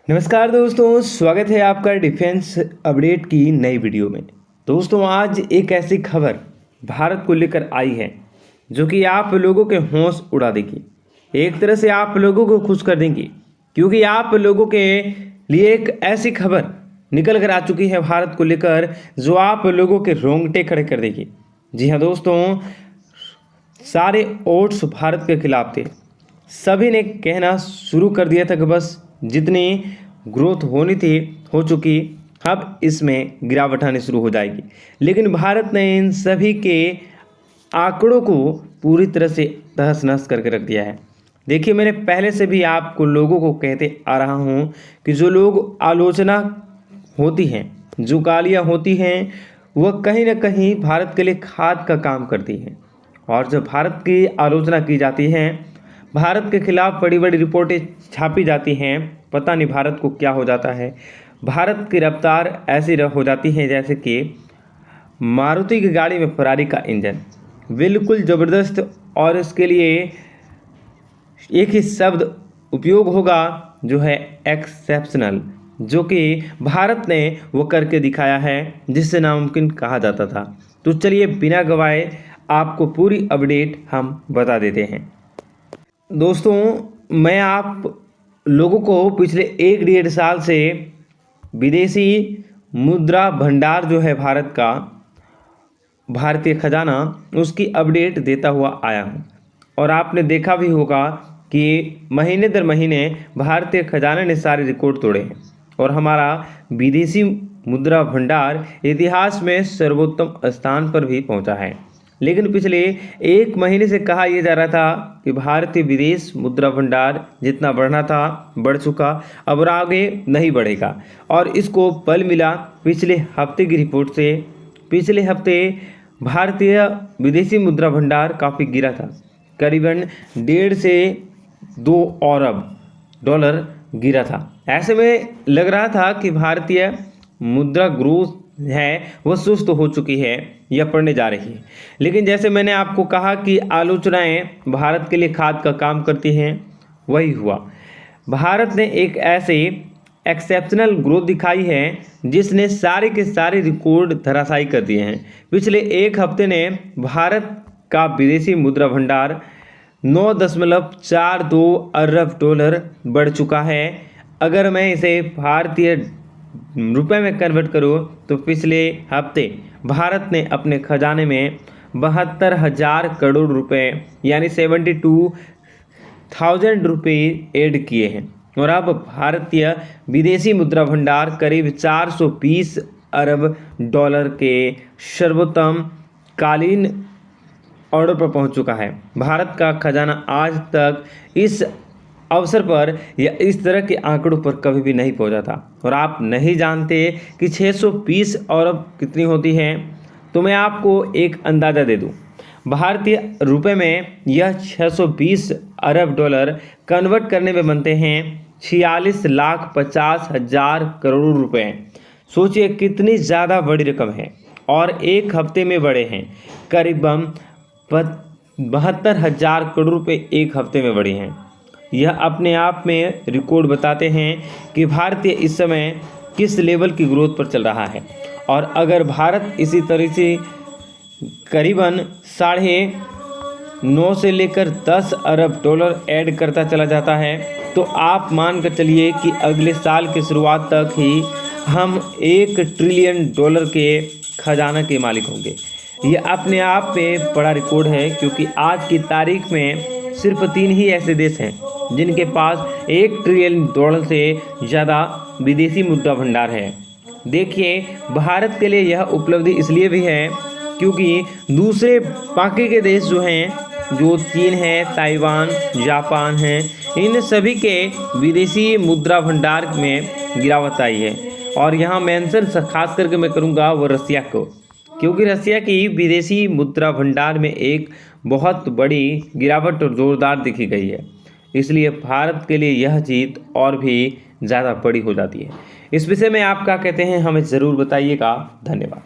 नमस्कार दोस्तों, स्वागत है आपका डिफेंस अपडेट की नई वीडियो में। दोस्तों, आज एक ऐसी खबर भारत को लेकर आई है जो कि आप लोगों के होश उड़ा देगी। एक तरह से आप लोगों को खुश कर देंगी, क्योंकि आप लोगों के लिए एक ऐसी खबर निकल कर आ चुकी है भारत को लेकर जो आप लोगों के रोंगटे खड़े कर देगी। जी हाँ दोस्तों, सारे वोट्स भारत के खिलाफ थे। सभी ने कहना शुरू कर दिया था कि बस जितनी ग्रोथ होनी थी हो चुकी, अब इसमें गिरावट आनी शुरू हो जाएगी। लेकिन भारत ने इन सभी के आंकड़ों को पूरी तरह से तहस नहस करके रख दिया है। देखिए, मैंने पहले से भी आपको लोगों को कहते आ रहा हूँ कि जो लोग आलोचना होती हैं, जो गालियाँ होती हैं, वह कहीं ना कहीं भारत के लिए खाद का काम करती हैं। और जब भारत की आलोचना की जाती है, भारत के खिलाफ बड़ी बड़ी रिपोर्टें छापी जाती हैं, पता नहीं भारत को क्या हो जाता है। भारत की रफ्तार ऐसी हो जाती है जैसे कि मारुति की गाड़ी में फरारी का इंजन, बिल्कुल ज़बरदस्त। और इसके लिए एक ही शब्द उपयोग होगा जो है एक्सेप्शनल, जो कि भारत ने वो करके दिखाया है जिससे नामुमकिन कहा जाता था। तो चलिए बिना गवाए आपको पूरी अपडेट हम बता देते हैं। दोस्तों, मैं आप लोगों को पिछले 1-1.5 साल से विदेशी मुद्रा भंडार जो है भारत का, भारतीय खजाना, उसकी अपडेट देता हुआ आया हूँ। और आपने देखा भी होगा कि महीने दर महीने भारतीय खजाना ने सारे रिकॉर्ड तोड़े हैं और हमारा विदेशी मुद्रा भंडार इतिहास में सर्वोत्तम स्थान पर भी पहुँचा है। लेकिन पिछले 1 महीने से कहा यह जा रहा था कि भारतीय विदेश मुद्रा भंडार जितना बढ़ना था बढ़ चुका, अब आगे नहीं बढ़ेगा। और इसको बल मिला पिछले हफ्ते की रिपोर्ट से। पिछले हफ्ते भारतीय विदेशी मुद्रा भंडार काफ़ी गिरा था, करीबन 1.5 से 2 अरब डॉलर गिरा था। ऐसे में लग रहा था कि भारतीय मुद्रा ग्रोथ है वह सुस्त हो चुकी है या पड़ने जा रही है। लेकिन जैसे मैंने आपको कहा कि आलोचनाएं भारत के लिए खाद का काम करती हैं, वही हुआ। भारत ने एक ऐसे एक्सेप्शनल ग्रोथ दिखाई है जिसने सारे के सारे रिकॉर्ड धराशायी कर दिए हैं। पिछले 1 हफ्ते ने भारत का विदेशी मुद्रा भंडार 9.42 अरब डॉलर बढ़ चुका है। अगर मैं इसे भारतीय रुपए में कन्वर्ट करो तो पिछले हफ्ते भारत ने अपने खजाने में 72,000 करोड़ रुपए यानी 72,000 रुपये ऐड किए हैं। और अब भारतीय विदेशी मुद्रा भंडार करीब 420 अरब डॉलर के सर्वोत्तम कालीन ऑर्डर पर पहुंच चुका है। भारत का खजाना आज तक इस अवसर पर या इस तरह के आंकड़ों पर कभी भी नहीं पहुंचा था। और आप नहीं जानते कि 620 अरब कितनी होती है, तो मैं आपको एक अंदाज़ा दे दूं। भारतीय रुपए में यह 620 अरब डॉलर कन्वर्ट करने में बनते हैं 46,50,000 करोड़ रुपए। सोचिए कितनी ज़्यादा बड़ी रकम है। और 1 हफ्ते में बढ़े हैं, करीबन 72,000 करोड़ रुपए 1 हफ्ते में बढ़े हैं। यह अपने आप में रिकॉर्ड बताते हैं कि भारतीय इस समय किस लेवल की ग्रोथ पर चल रहा है। और अगर भारत इसी तरह से करीबन 9.5 से लेकर 10 अरब डॉलर ऐड करता चला जाता है, तो आप मान कर चलिए कि अगले साल की शुरुआत तक ही हम 1 ट्रिलियन डॉलर के खजाना के मालिक होंगे। यह अपने आप में बड़ा रिकॉर्ड है, क्योंकि आज की तारीख में सिर्फ 3 ही ऐसे देश हैं जिनके पास 1 ट्रिलियन डॉलर से ज़्यादा विदेशी मुद्रा भंडार है। देखिए, भारत के लिए यह उपलब्धि इसलिए भी है क्योंकि दूसरे बाकी के देश जो हैं, जो चीन है, ताइवान, जापान हैं, इन सभी के विदेशी मुद्रा भंडार में गिरावट आई है। और यहाँ मेंशन खास करके मैं करूँगा वो रसिया को, क्योंकि रसिया की विदेशी मुद्रा भंडार में एक बहुत बड़ी गिरावट और ज़ोरदार दिखी गई है। इसलिए भारत के लिए यह जीत और भी ज़्यादा बड़ी हो जाती है। इस विषय में आप क्या कहते हैं, हमें ज़रूर बताइएगा। धन्यवाद।